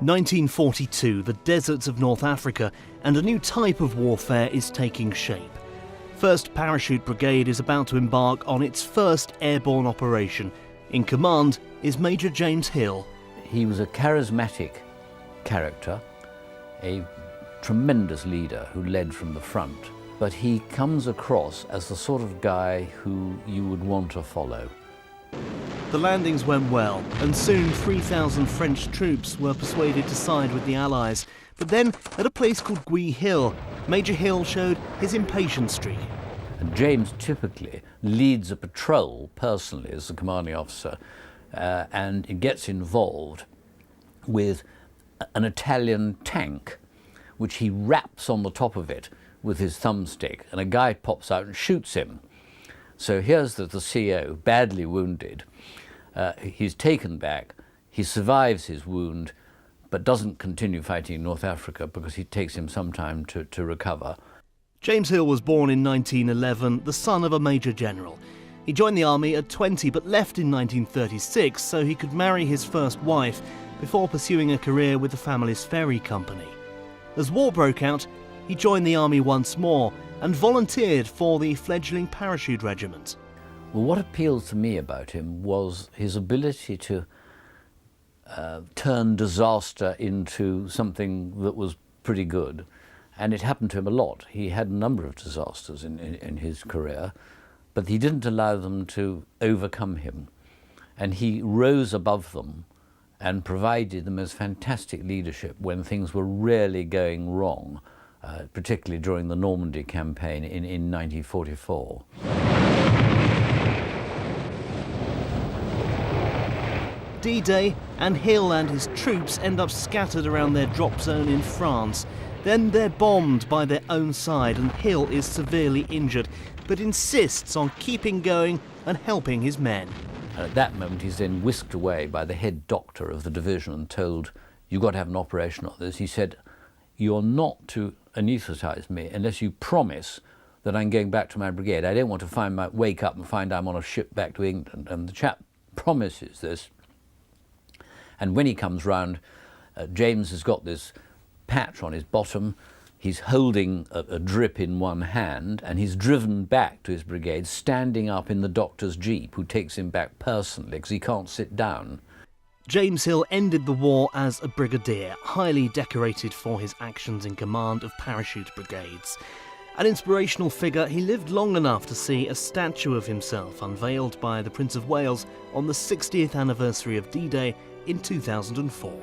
1942, the deserts of North Africa, and a new type of warfare is taking shape. 1st Parachute Brigade is about to embark on its first airborne operation. In command is Major James Hill. He was a charismatic character, a tremendous leader who led from the front, but he comes across as the sort of guy who you would want to follow. The landings went well, and soon 3,000 French troops were persuaded to side with the Allies. But then, at a place called Guy Hill, Major Hill showed his impatient streak. And James typically leads a patrol personally as the commanding officer, and it gets involved with an Italian tank, which he raps on the top of it with his thumbstick, and a guy pops out and shoots him. So here's the CO, badly wounded. He's taken back, he survives his wound, but doesn't continue fighting in North Africa because it takes him some time to recover. James Hill was born in 1911, the son of a major general. He joined the army at 20 but left in 1936 so he could marry his first wife before pursuing a career with the family's ferry company. As war broke out, he joined the army once more and volunteered for the fledgling Parachute Regiment. Well, what appealed to me about him was his ability to turn disaster into something that was pretty good. And it happened to him a lot. He had a number of disasters in his career, but he didn't allow them to overcome him. And he rose above them and provided the most fantastic leadership when things were really going wrong, particularly during the Normandy campaign in 1944. D-Day, and Hill and his troops end up scattered around their drop zone in France. Then they're bombed by their own side and Hill is severely injured, but insists on keeping going and helping his men. At that moment he's then whisked away by the head doctor of the division and told, "You've got to have an operation on this." He said, "You're not to anaesthetise me unless you promise that I'm going back to my brigade. I don't want to wake up and find I'm on a ship back to England." And the chap promises this. And when he comes round, James has got this patch on his bottom. He's holding a drip in one hand, and he's driven back to his brigade, standing up in the doctor's jeep, who takes him back personally because he can't sit down. James Hill ended the war as a brigadier, highly decorated for his actions in command of parachute brigades. An inspirational figure, he lived long enough to see a statue of himself unveiled by the Prince of Wales on the 60th anniversary of D-Day in 2004.